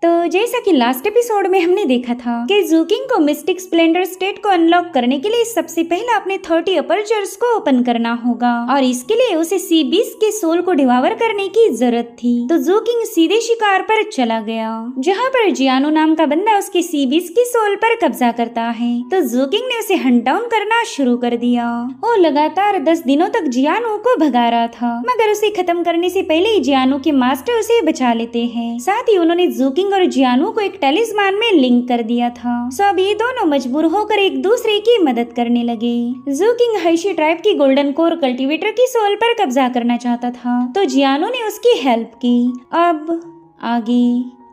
तो जैसा कि लास्ट एपिसोड में हमने देखा था कि जूकिंग को मिस्टिक स्प्लेंडर स्टेट को अनलॉक करने के लिए सबसे पहले अपने 30 अपर्चर्स को ओपन करना होगा और इसके लिए उसे सी बीस के सोल को डिवावर करने की जरूरत थी। तो जूकिंग सीधे शिकार पर चला गया जहाँ पर जियानो नाम का बंदा उसके सी बीस की सोल पर कब्जा करता है। तो जूकिंग ने उसे हंट डाउन करना शुरू कर दिया। वो लगातार 10 दिनों तक जियानो को भगा रहा था, मगर उसे खत्म करने से पहले ही जियानो के मास्टर उसे बचा लेते हैं। साथ ही उन्होंने जूकिंग और जियानो को एक टेलिस्मान में लिंक कर दिया था। सो अब ये दोनों मजबूर होकर एक दूसरे की मदद करने लगे। जूकिंग हर्शी ट्राइब की गोल्डन कोर कल्टीवेटर की सोल पर कब्जा करना चाहता था, तो जियानो ने उसकी हेल्प की। अब आगे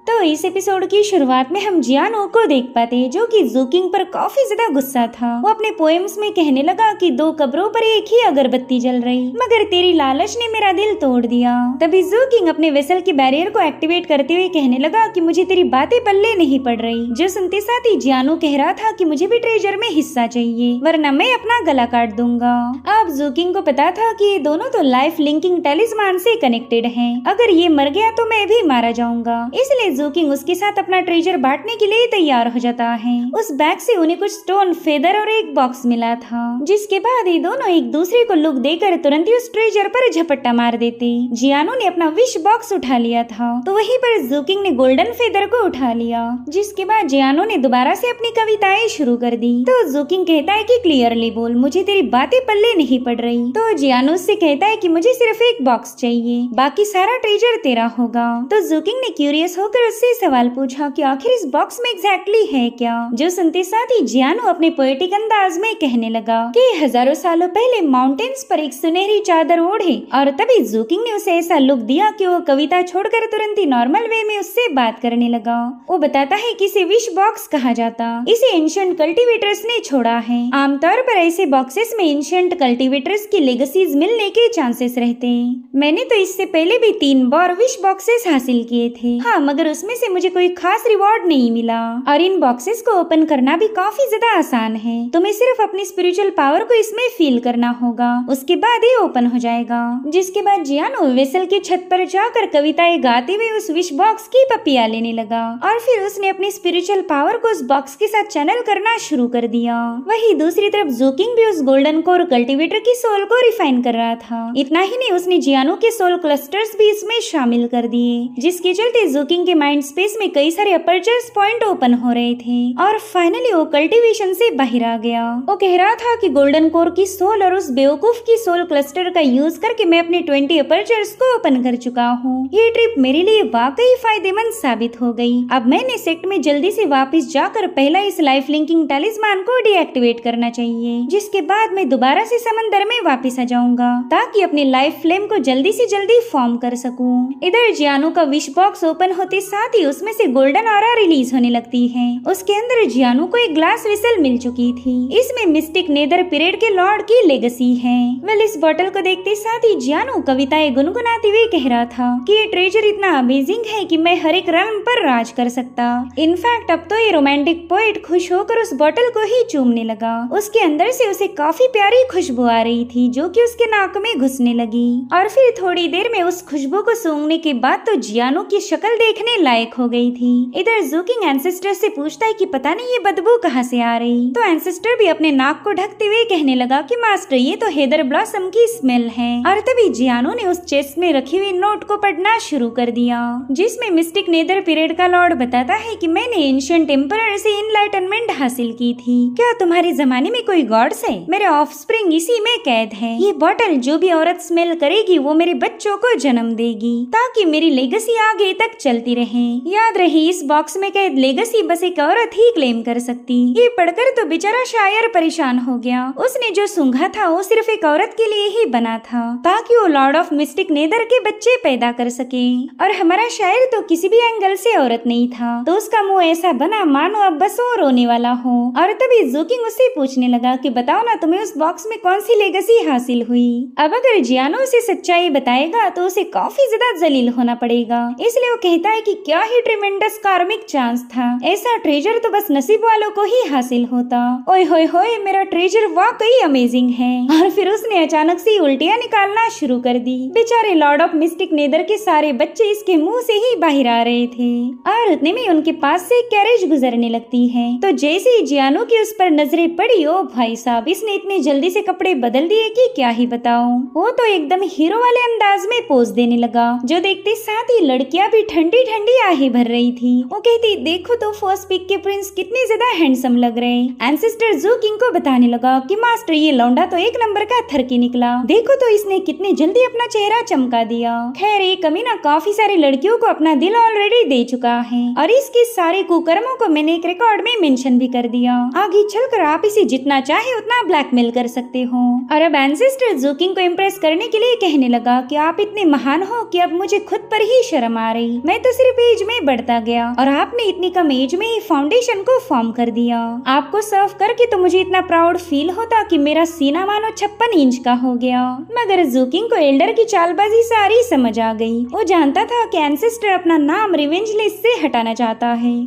तो इस एपिसोड की शुरुआत में हम जियानो को देख पाते जो कि जूकिंग पर काफी ज्यादा गुस्सा था। वो अपने पोएम्स में कहने लगा कि 2 कब्रों पर एक ही अगरबत्ती जल रही, मगर तेरी लालच ने मेरा दिल तोड़ दिया। तभी जूकिंग अपने वेसल के बैरियर को एक्टिवेट करते हुए कहने लगा कि मुझे तेरी बातें पल्ले नहीं पड़ रही। जो सुनते साथ ही जियानो कह रहा था कि मुझे भी ट्रेजर में हिस्सा चाहिए, वरना मैं अपना गला काट दूंगा। अब जूकिंग को पता था कि ये दोनों तो लाइफ लिंकिंग टेलिस्मान से कनेक्टेड हैं। अगर ये मर गया तो मैं भी मारा जाऊंगा, इसलिए जूकिंग उसके साथ अपना ट्रेजर बांटने के लिए तैयार हो जाता है। उस बैग से उन्हें कुछ स्टोन, फेदर और एक बॉक्स मिला था, जिसके बाद ये दोनों एक दूसरे को लुक देकर तुरंत ही उस ट्रेजर पर झपट्टा मार देते। जियानो ने अपना विश बॉक्स उठा लिया था, तो वहीं पर जूकिंग ने गोल्डन फेदर को उठा लिया, जिसके बाद जियानो ने दोबारा से अपनी कविताएं शुरू कर दी। तो जूकिंग कहता है कि क्लियरली बोल, मुझे तेरी बातें पल्ले नहीं पड़ रही। तो जियानो उससे कहता है कि मुझे सिर्फ एक बॉक्स चाहिए, बाकी सारा ट्रेजर तेरा होगा। तो जूकिंग ने क्यूरियस होकर उससे सवाल पूछा कि आखिर इस बॉक्स में एग्जैक्टली है क्या। जो सुनते साथ ही जियानो अपने पोएटिक अंदाज में कहने लगा कि हजारों सालों पहले माउंटेन्स पर एक सुनहरी चादर ओढ़े, और तभी जूकिंग ने उसे ऐसा लुक दिया कि वो कविता छोड़कर तुरंत ही नॉर्मल वे में उससे बात करने लगा। वो बताता है कि इसे विश बॉक्स कहा जाता, इसे एंशिएंट कल्टीवेटर्स ने छोड़ा है। आमतौर पर ऐसे बॉक्सेस में एंशिएंट कल्टीवेटर्स की लेगेसीज मिलने के चांसेस रहते हैं। मैंने तो इससे पहले भी 3 बार विश बॉक्सेस हासिल किए थे, हाँ, मगर उसमें से मुझे कोई खास रिवॉर्ड नहीं मिला। और इन बॉक्सेस को ओपन करना भी काफी ज्यादा आसान है। तुम्हें सिर्फ अपनी स्पिरिचुअल पावर को इसमें फील करना होगा, उसके बाद ये ओपन हो जाएगा। जिसके बाद जियानो वेसल की छत पर जाकर कविताएं गाते हुए उस विश बॉक्स की पपिया लेने लगा, और फिर उसने अपनी स्पिरिचुअल पावर को उस बॉक्स के साथ चैनल करना शुरू कर दिया। वही दूसरी तरफ जूकिंग भी उस गोल्डन कोर कल्टीवेटर की सोल को रिफाइन कर रहा था। इतना ही नहीं, उसने जियानो के सोल क्लस्टर्स भी इसमें शामिल कर दिए, जिसके चलते जूकिंग के माइंड स्पेस में कई सारे अपर्चर्स पॉइंट ओपन हो रहे थे, और फाइनली वो कल्टीवेशन से बाहर आ गया। वो कह रहा था कि गोल्डन कोर की सोल और उस बेवकूफ की सोल क्लस्टर का यूज करके मैं अपने 20 अपर्चर्स को ओपन कर चुका हूँ। ये ट्रिप मेरे लिए वाकई फायदेमंद साबित हो गई। अब मैंने सेक्ट में जल्दी से वापस जाकर पहला इस लाइफ लिंकिंग टेलिस्मान को डीएक्टिवेट करना चाहिए, जिसके बाद मैं दोबारा से समंदर में वापस आ जाऊंगा, ताकि अपनी लाइफ फ्लेम को जल्दी से जल्दी फॉर्म कर सकूं। इधर जियानो का विश बॉक्स ओपन होते साथ ही उसमें से गोल्डन ऑरा रिलीज होने लगती है। उसके अंदर जियानो को एक ग्लास वेसल मिल चुकी थी। इसमें मिस्टिक नेदर पीरियड के लॉर्ड की लेगेसी है। वेल, इस बोतल को देखते साथ ही जियानो कविताएं गुनगुनाते हुए कह रहा था कि ये ट्रेजर इतना अमेजिंग है कि मैं हर एक रंग पर राज कर सकता। इनफैक्ट अब तो ये रोमांटिक पोएट खुश होकर उस बोतल को ही चूमने लगा। उसके अंदर से उसे काफी प्यारी खुशबू आ रही थी, जो कि उसके नाक में घुसने लगी, और फिर थोड़ी देर में उस खुशबू को सूंघने के बाद तो जियानो की शक्ल देखने लायक हो गई थी। इधर जूकिंग एंसेस्टर से पूछता है कि पता नहीं ये बदबू कहाँ से आ रही। तो एंसेस्टर भी अपने नाक को ढकते हुए कहने लगा कि मास्टर, ये तो हेदर ब्लॉसम की स्मेल है। और तभी जियानो ने उस चेस्ट में रखी हुई नोट को पढ़ना शुरू कर दिया, जिसमें मिस्टिक नेदर पीरियड का लॉर्ड बताता है कि मैंने एंशिएंट एम्परर से इनलाइटनमेंट हासिल की थी। क्या तुम्हारे जमाने में कोई गॉड्स है? मेरे ऑफस्प्रिंग इसी में कैद है। ये बॉटल जो भी औरत स्मेल करेगी वो मेरे बच्चों को जन्म देगी, ताकि मेरी लेगेसी आगे तक चलती रहे। याद रही, इस बॉक्स में कैद लेगेसी बस एक औरत ही क्लेम कर सकती। ये पढ़कर तो बेचारा शायर परेशान हो गया। उसने जो सूंघा था वो सिर्फ एक औरत के लिए ही बना था, ताकि वो लॉर्ड ऑफ मिस्टिक नेदर के बच्चे पैदा कर सके। और हमारा शायर तो किसी भी एंगल से औरत नहीं था, तो उसका मुंह ऐसा बना मानो अब बस वो रोने वाला हो। और तभी जूकिंग उससे पूछने लगा कि बताओ ना, तुम्हें उस बॉक्स में कौन सी लेगेसी हासिल हुई। अब अगर जियानो उसे सच्चाई बताएगा तो उसे काफी ज्यादा जलील होना पड़ेगा, इसलिए वो कहता है कि क्या ही ट्रिमेंडस कार्मिक चांस था। ऐसा ट्रेजर तो बस नसीब वालों को ही हासिल होता। ओए होए होए, मेरा ट्रेजर वाकई अमेजिंग है। और फिर उसने अचानक से उल्टियां निकालना शुरू कर दी। बेचारे लॉर्ड ऑफ मिस्टिक नेदर के सारे बच्चे इसके मुंह से ही बाहर आ रहे थे और उतने में उनके पास से कैरेज गुजरने लगती है। तो जैसे ही जियानो की उस पर नजरें पड़ी, ओ भाई साहब, इसने इतने जल्दी से कपड़े बदल दिए कि क्या ही बताऊं। वो तो एकदम हीरो वाले अंदाज में पोज देने लगा, जो देखते साथ ही लड़कियां भी ठंडी ठंडी आहें भर रही थी। वो कहती, देखो तो फर्स्ट पिक के प्रिंस कितने ज्यादा हैंडसम लग रहे। एंसेस्टर जू किंग को बताने लगा कि मास्टर, ये लौंडा तो एक नंबर का थरकी निकला। देखो तो इसने कितने जल्दी अपना चेहरा चमका दिया। खैर, ये कमीना काफी सारी लड़कियों को अपना दिल ऑलरेडी दे चुका है और इसके सारे कुकर्मों को मैंने एक रिकॉर्ड में मेंशन भी कर दिया। आगे चलकर आप इसे जितना चाहे उतना ब्लैकमेल कर सकते हो। और अब एंसेस्टर जू किंग को इम्प्रेस करने के लिए कहने लगा कि आप इतने महान हो कि अब मुझे खुद पर ही शर्म आ रही। मैं तो सिर्फ एज में बढ़ता गया और आपने इतनी कम एज में ही फाउंडेशन को फॉर्म कर दिया। आपको सर्व करके तो मुझे इतना प्राउड फील होता कि मेरा सीना मानो 56 इंच का हो गया। मगर जू किंग को एल्डर की चालबाजी सारी समझ आ गई। वो जानता था कि एंसेस्टर अपना नाम रिवेंज लिस्ट से हटाना चाहता है।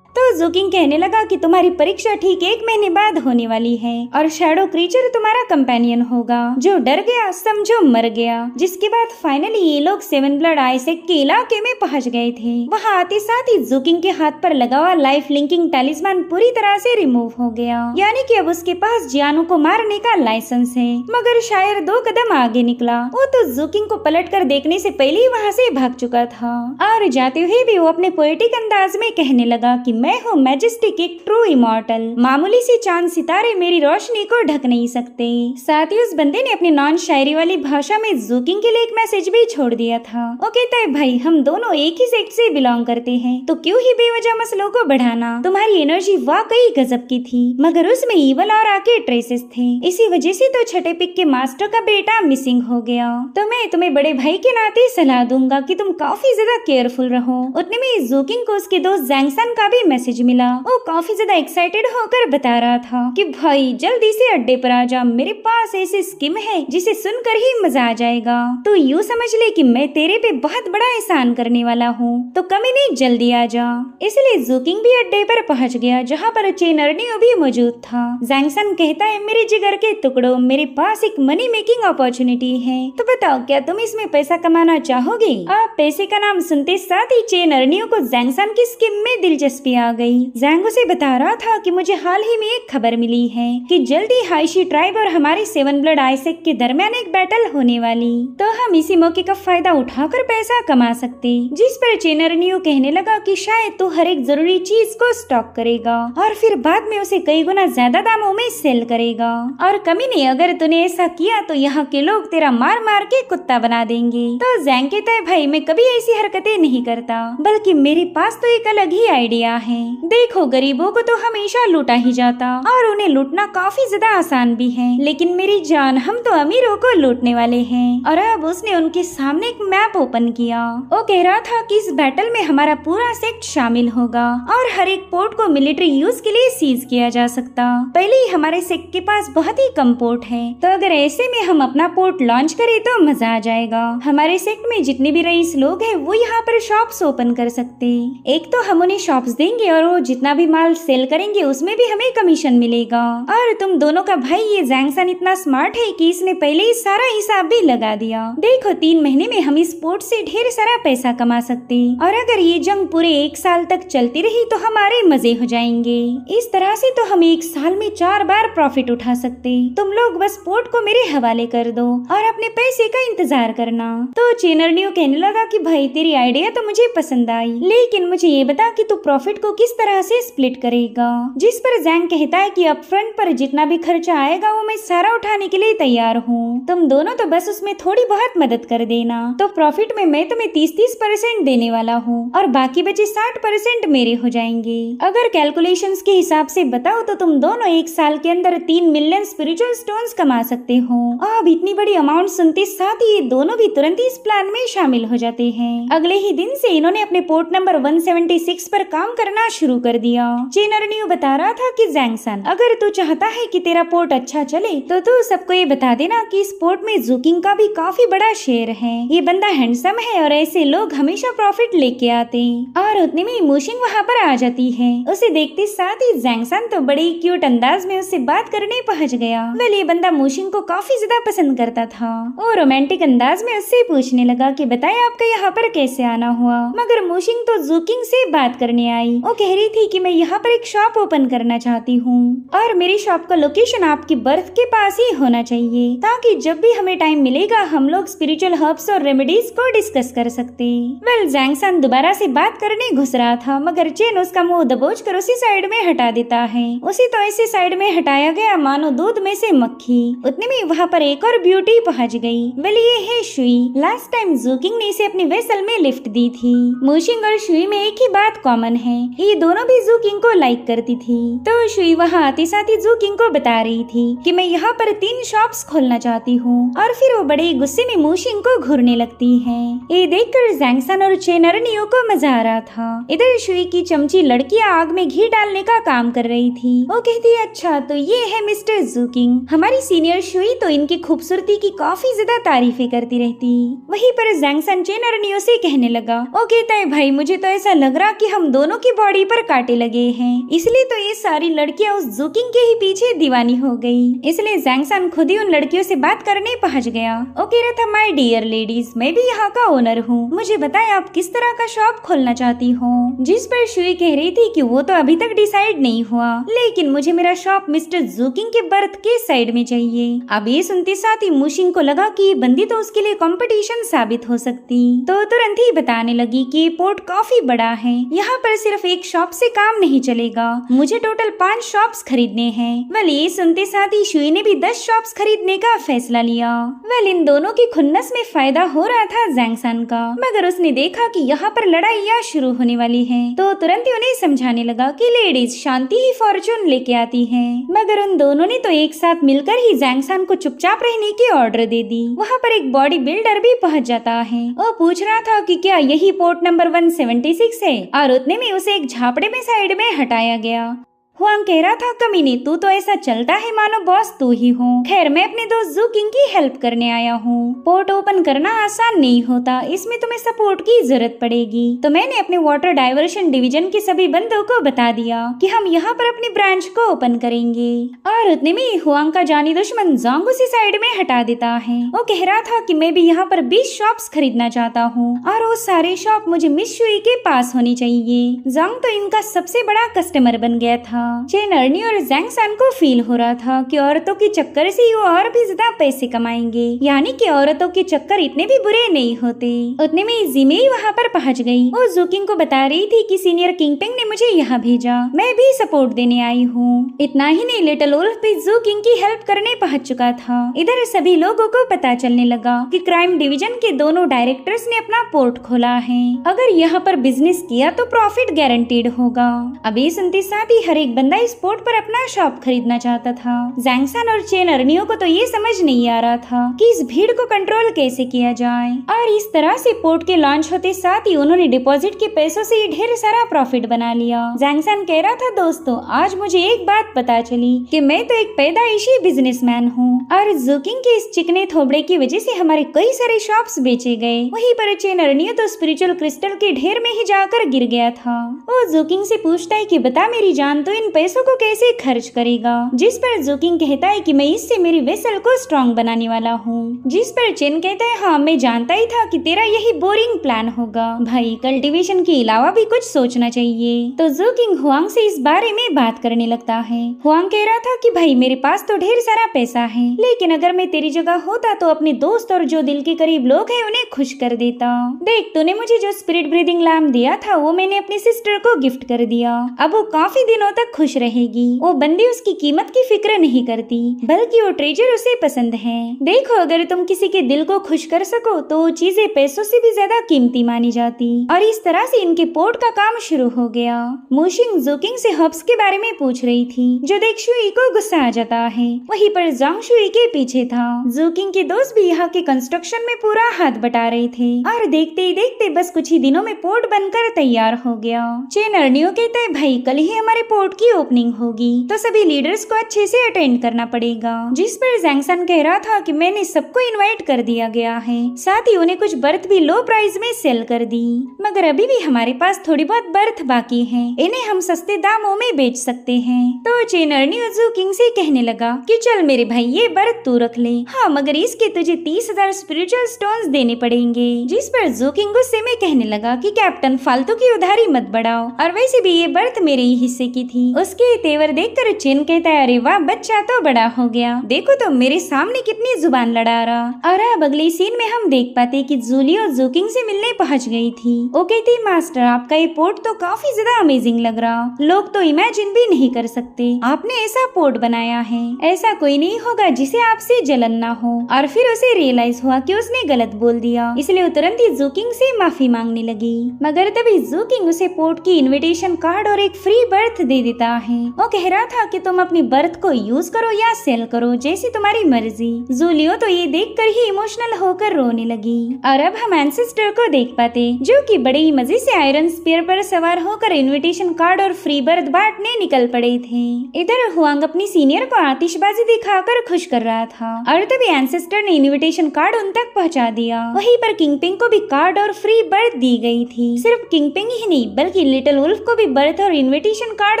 तो जू किंग कहने लगा कि तुम्हारी परीक्षा ठीक 1 महीने बाद होने वाली है और शैडो क्रीचर तुम्हारा कंपेनियन होगा। जो डर गया समझो मर गया। जिसके बाद फाइनली ये लोग सेवन ब्लड आइसेक के इलाके में पहुंच गए थे। वहां आते साथ ही जू किंग के हाथ पर लगा हुआ लाइफ लिंकिंग टैलिस्मान पूरी तरह से रिमूव हो गया, यानी कि अब उसके पास जियानो को मारने का लाइसेंस है। मगर शायर 2 कदम आगे निकला। वो तो जू किंग को पलट कर देखने से पहले ही वहाँ से भाग चुका था और जाते हुए भी वो अपने पोएटिक अंदाज में कहने लगा कि मैं हूँ मैजेस्टिक, एक ट्रू इमॉर्टल। मामूली सी चांद सितारे मेरी रोशनी को ढक नहीं सकते। साथ ही उस बंदे ने अपनी नॉन शायरी वाली भाषा में जू किंग के लिए एक मैसेज भी छोड़ दिया था। वो कहता है, भाई हम दोनों एक ही सेक्ट से बिलोंग करते हैं, तो क्यों ही बेवजह मसलों को बढ़ाना। तुम्हारी एनर्जी वाकई गजब की थी, मगर उसमें ईवल और आके ट्रेसेस थे। इसी वजह से तो छठे पिक के मास्टर का बेटा मिसिंग हो गया। तो मैं तुम्हें बड़े भाई के नाते सलाह दूंगा कि तुम काफी ज्यादा केयरफुल रहो। उतने में जू किंग को उसके दोस्त जैंगसन का भी मैसेज मिला। वो काफी ज्यादा एक्साइटेड होकर बता रहा था कि भाई जल्दी से अड्डे पर आ जा, मेरे पास ऐसी स्कीम है जिसे सुनकर ही मजा आ जाएगा। तो यूँ समझ ले कि मैं तेरे पे बहुत बड़ा एहसान करने वाला हूँ, तो कमी नहीं, जल्दी आ जा। इसलिए जू किंग भी अड्डे पर पहुँच गया, जहाँ पर चेन अर्नियो भी मौजूद था। जैंगसन कहता है, मेरे जिगर के टुकड़ों, मेरे पास एक मनी मेकिंग अपॉर्चुनिटी है, तो बताओ क्या तुम इसमें पैसा कमाना चाहोगे। आप पैसे का नाम सुनते साथ ही चेन अर्नियो को जैंगसन की स्कीम में दिलचस्पी आ गई। जैंगो से बता रहा था कि मुझे हाल ही में एक खबर मिली है कि जल्दी हाइशी ट्राइब और हमारे सेवन ब्लड आइसेक के दरमियान एक बैटल होने वाली, तो हम इसी मौके का फायदा उठाकर पैसा कमा सकते। जिस पर चेनरनियो कहने लगा कि शायद तू हर एक जरूरी चीज को स्टॉक करेगा और फिर बाद में उसे कई गुना ज्यादा दामों में सेल करेगा। और कमी नहीं, अगर तूने ऐसा किया तो यहाँ के लोग तेरा मार मार के कुत्ता बना देंगे। तो जैंग कहता है, भाई मैं कभी ऐसी हरकतें नहीं करता, बल्कि मेरे पास तो एक अलग ही आइडिया है। देखो, गरीबों को तो हमेशा लूटा ही जाता और उन्हें लूटना काफी ज्यादा आसान भी है, लेकिन मेरी जान, हम तो अमीरों को लूटने वाले हैं। और अब उसने उनके सामने एक मैप ओपन किया। वो कह रहा था कि इस बैटल में हमारा पूरा सेक्ट शामिल होगा और हर एक पोर्ट को मिलिट्री यूज के लिए सीज किया जा सकता। पहले ही हमारे सेक्ट के पास बहुत ही कम पोर्ट है, तो अगर ऐसे में हम अपना पोर्ट लॉन्च करें तो मजा आ जाएगा। हमारे सेक्ट में जितने भी रईस लोग हैं वो यहाँ पर शॉप्स ओपन कर सकते। एक तो हम उन्हें शॉप्स देंगे और वो जितना भी माल सेल करेंगे उसमें भी हमें कमीशन मिलेगा। और तुम दोनों का भाई ये जैंगसन इतना स्मार्ट है कि इसने पहले ही सारा हिसाब भी लगा दिया। देखो, 3 महीने में हम इस पोर्ट से ढेर सारा पैसा कमा सकते, और अगर ये जंग पूरे 1 साल तक चलती रही तो हमारे मजे हो जाएंगे। इस तरह से तो हम 1 साल में 4 बार प्रॉफिट उठा सकते। तुम लोग बस पोर्ट को मेरे हवाले कर दो और अपने पैसे का इंतजार करना। तो चेनरनियो कहने लगा कि भाई तेरी आइडिया तो मुझे पसंद आई, लेकिन मुझे ये बता कि तू प्रॉफिट को किस तरह से स्प्लिट करेगा। जिस पर जैंग कहता है कि अपफ्रंट पर जितना भी खर्चा आएगा वो मैं सारा उठाने के लिए तैयार हूँ, तुम दोनों तो बस उसमें थोड़ी बहुत मदद कर देना। तो प्रॉफिट में मैं तुम्हें 30-30% देने वाला हूँ और बाकी बचे 60% मेरे हो जाएंगे। अगर कैलकुलेशंस के हिसाब से बताओ तो तुम दोनों 1 साल के अंदर 3 मिलियन स्पिरिचुअल स्टोन्स कमा सकते हो। अब इतनी बड़ी अमाउंट सुनते साथ ही ये दोनों भी तुरंत इस प्लान में शामिल हो जाते हैं। अगले ही दिन से इन्होंने अपने पोर्ट नंबर 176 पर काम करना करना शुरू कर दिया। चेनरनियो बता रहा था कि जैंगसन, अगर तू चाहता है कि तेरा पोर्ट अच्छा चले तो तू सबको ये बता देना कि इस पोर्ट में जूकिंग का भी काफी बड़ा शेयर है। ये बंदा हैंडसम है और ऐसे लोग हमेशा प्रॉफिट लेके आते। और उतने में मूशिंग वहाँ पर आ जाती है। उसे देखते साथ ही जैंगसन तो बड़े क्यूट अंदाज में उससे बात करने पहुँच गया। वेल, ये बंदा मूशिंग को काफी ज्यादा पसंद करता था और रोमांटिक अंदाज में उससे पूछने लगा कि बताए आपका यहाँ पर कैसे आना हुआ। मगर मूशिंग तो जूकिंग से बात करने आई। वो कह रही थी कि मैं यहाँ पर एक शॉप ओपन करना चाहती हूँ और मेरी शॉप का लोकेशन आपकी बर्थ के पास ही होना चाहिए, ताकि जब भी हमें टाइम मिलेगा हम लोग स्पिरिचुअल हर्ब्स और रेमेडीज को डिस्कस कर सकते। वेल, जैंगसन दोबारा से बात करने घुस रहा था मगर चेन उसका मुंह दबोच कर उसी साइड में हटा देता है। उसी तो ऐसे साइड में हटाया गया मानो दूध में से मक्खी। उतने में वहाँ पर एक और ब्यूटी पहुँच गई। वेल, ये है शुई। लास्ट टाइम जूकिंग ने इसे अपने वेसल में लिफ्ट दी थी। मूशिंग और शुई में एक ही बात कॉमन है, ये दोनों भी जूकिंग को लाइक करती थी। तो शुई वहाँ आते साथ ही जूकिंग को बता रही थी कि मैं यहाँ पर 3 शॉप्स खोलना चाहती हूँ और फिर वो बड़े गुस्से में मूशिंग को घूरने लगती है। ये देखकर जैंगसन और चेनरनियो को मजा आ रहा था। इधर शुई की चमची लड़कियां आग में घी डालने का काम कर रही थी। वो कहती अच्छा तो ये है मिस्टर जूकिंग। हमारी सीनियर शुई तो इनकी खूबसूरती की काफी ज्यादा तारीफें करती रहती। वहीं पर जैंगसन चेनरनियो से कहने लगा, वो कहता है भाई मुझे तो ऐसा लग रहा कि हम दोनों की बॉडी पर कांटे लगे हैं, इसलिए तो ये सारी लड़कियां उस जूकिंग के ही पीछे दीवानी हो गई। इसलिए जैंगसन खुद ही उन लड़कियों से बात करने पहुंच गया। वो कह रहा था माय डियर लेडीज, मैं भी यहाँ का ओनर हूँ, मुझे बताएं आप किस तरह का शॉप खोलना चाहती हो। जिस पर शुई कह रही थी कि वो तो अभी तक डिसाइड नहीं हुआ, लेकिन मुझे मेरा शॉप मिस्टर जूकिंग के बर्थ के साइड में चाहिए। अब ये सुनते साथ ही मूशिंग को लगा कि ये बंदी तो उसके लिए कंपटीशन साबित हो सकती, तो तुरंत ही बताने लगी कि पोर्ट काफी बड़ा है, यहाँ पर सिर्फ एक शॉप से काम नहीं चलेगा, मुझे टोटल 5 शॉप्स खरीदने हैं। वेल, ये सुनते साथ ही शुई ने भी 10 शॉप्स खरीदने का फैसला लिया। वेल, इन दोनों की खुन्नस में फायदा हो रहा था जैंगसन का, मगर उसने देखा कि यहाँ पर लड़ाइयाँ शुरू होने वाली है, तो तुरंत ही उन्हें समझाने लगा कि लेडीज शांति ही फॉर्चून लेके आती है। मगर उन दोनों ने तो एक साथ मिलकर ही जैंगसन को चुपचाप रहने की ऑर्डर दे दी। वहाँ पर एक बॉडी बिल्डर भी पहुँच जाता है। वो पूछ रहा था कि क्या यही पोर्ट नंबर 176 है, और उतने में उसे एक झापड़े में साइड में हटाया गया। हुआंग कह रहा था कमीने, तू तो ऐसा चलता है मानो बॉस तू ही हो। खैर, मैं अपने दोस्त जूकिंग की हेल्प करने आया हूँ। पोर्ट ओपन करना आसान नहीं होता, इसमें तुम्हें सपोर्ट की जरूरत पड़ेगी। तो मैंने अपने वाटर डाइवर्शन डिवीजन के सभी बंदों को बता दिया कि हम यहाँ पर अपनी ब्रांच को ओपन करेंगे। और उतने में हुआंग का जानी दुश्मन जोंग उसी साइड में हटा देता है। वो कह रहा था कि मैं भी यहाँ पर 20 शॉप्स खरीदना चाहता हूँ और वो सारे शॉप मुझे मिस शुई के पास होनी चाहिए। जोंग तो इनका सबसे बड़ा कस्टमर बन गया था। चेनरनियो और जैंगसन को फील हो रहा था कि औरतों के चक्कर से वो और भी ज्यादा पैसे कमाएंगे, यानी कि औरतों के चक्कर इतने भी बुरे नहीं होते। उतने में जिमेई वहाँ पर पहुँच गई। वो जूकिंग को बता रही थी कि सीनियर किंगपिंग ने मुझे यहाँ भेजा, मैं भी सपोर्ट देने आई हूँ। इतना ही नहीं, लिटिल वुल्फ भी जूकिंग की हेल्प करने पहुँच चुका था। इधर सभी लोगों को पता चलने लगा कि क्राइम डिवीजन के दोनों डायरेक्टर्स ने अपना पोर्ट खोला है। अगर यहाँ पर बिजनेस किया तो प्रॉफिट गारंटीड होगा। अभी सुनते साथ ही हर एक बंदा इस पोर्ट पर अपना शॉप खरीदना चाहता था। जैंगसन और चेनरनियो को तो ये समझ नहीं आ रहा था कि इस भीड़ को कंट्रोल कैसे किया जाए, और इस तरह से पोर्ट के लॉन्च होते साथ ही उन्होंने डिपॉजिट के पैसों से ढेर सारा प्रॉफिट बना लिया। जैंगसन कह रहा था दोस्तों, आज मुझे एक बात पता चली कि मैं तो एक पैदाइशी बिजनेसमैन हूँ और जूकिंग के इस चिकने थोबड़े की वजह से हमारे कई सारे शॉप्स बेचे गए। वहीं पर चेनरनियो तो स्पिरिचुअल क्रिस्टल के ढेर में ही जाकर गिर गया था। वो जूकिंग से पूछता है कि बता मेरी जान, तो इन पैसों को कैसे खर्च करेगा? जिस पर जूकिंग कहता है कि मैं इससे मेरी वेसल को स्ट्रॉन्ग बनाने वाला हूँ। जिस पर चेन कहता है हाँ मैं जानता ही था कि तेरा यही बोरिंग प्लान होगा भाई, कल्टीवेशन के अलावा भी कुछ सोचना चाहिए। तो जूकिंग हुआंग से इस बारे में बात करने लगता है। हुआंग कह रहा था कि भाई मेरे पास तो ढेर सारा पैसा है, लेकिन अगर मैं तेरी जगह होता तो अपने दोस्त और जो दिल के करीब लोग हैं उन्हें खुश कर देता। देख, तूने मुझे जो स्पिरिट ब्रीदिंग लैम्प दिया था वो मैंने अपनी सिस्टर को गिफ्ट कर दिया। अब वो काफी दिनों तक खुश रहेगी। वो बंदी उसकी कीमत की फिक्र नहीं करती, बल्कि वो ट्रेजर उसे पसंद है। देखो, अगर तुम किसी के दिल को खुश कर सको तो वो चीजें पैसों से भी ज्यादा कीमती मानी जाती। और इस तरह से इनके पोर्ट का काम शुरू हो गया। मूशिंग जूकिंग से हब्स के बारे में पूछ रही थी, जो देख शुई को गुस्सा आ जाता है। वहीं पर जांग शुई के पीछे था। जूकिंग के दोस्त भी यहाँ के कंस्ट्रक्शन में पूरा हाथ बटा रहे थे और देखते ही देखते बस कुछ ही दिनों में पोर्ट बनकर तैयार हो गया। चेन अर्नियो कहता है, भाई कल ही हमारे पोर्ट की ओपनिंग होगी, तो सभी लीडर्स को अच्छे से अटेंड करना पड़ेगा। जिस पर जैंगसन कह रहा था कि मैंने सबको इनवाइट कर दिया गया है, साथ ही उन्हें कुछ बर्थ भी लो प्राइस में सेल कर दी, मगर अभी भी हमारे पास थोड़ी बहुत बर्थ बाकी है, इन्हें हम सस्ते दामों में बेच सकते हैं। तो चेन अर्नियो जूकिंग से कहने लगा कि चल मेरे भाई ये बर्थ तू रख ले, हाँ मगर इसके तुझे 30,000 स्पिरिचुअल स्टोन्स देने पड़ेंगे। जिस पर जूकिंग गुस्से में कहने लगा कि कैप्टन फालतू की उधारी मत बढ़ाओ, और वैसे भी ये बर्थ मेरे ही हिस्से की थी। उसके तेवर देखकर चेन कहता है, अरे वाह बच्चा तो बड़ा हो गया, देखो तो मेरे सामने कितनी जुबान लड़ा रहा। और अब अगले सीन में हम देख पाते कि जूलियो जूकिंग से मिलने पहुंच गई थी। वो कहती, मास्टर आपका ये पोर्ट तो काफी ज्यादा अमेजिंग लग रहा, लोग तो इमेजिन भी नहीं कर सकते आपने ऐसा पोर्ट बनाया है। ऐसा कोई नहीं होगा जिसे आपसे जलन ना हो। और फिर उसे रियलाइज हुआ कि उसने गलत बोल दिया, इसलिए वो तुरंत ही जूकिंग से माफी मांगने लगी। मगर तभी जूकिंग उसे पोर्ट की इनविटेशन कार्ड और एक फ्री बर्थ दे देता है। वो कह रहा था कि तुम अपनी बर्थ को यूज करो या सेल करो, जैसी तुम्हारी मर्जी। जूलियो तो ये देखकर ही इमोशनल होकर रोने लगी। और अब हम एंसेस्टर को देख पाते, जो कि बड़े ही मजे से आयरन स्पीयर पर सवार होकर इनविटेशन कार्ड और फ्री बर्थ बांटने निकल पड़े थे। इधर हुआंग अपनी सीनियर को आतिशबाजी दिखाकर खुश कर रहा था, और तभी एंसेस्टर ने इनविटेशन कार्ड उन तक पहुंचा दिया। वहीं पर किंगपिंग को भी कार्ड और फ्री बर्थ दी गई थी। सिर्फ किंगपिंग ही नहीं बल्कि लिटिल वुल्फ को भी बर्थ और इनविटेशन कार्ड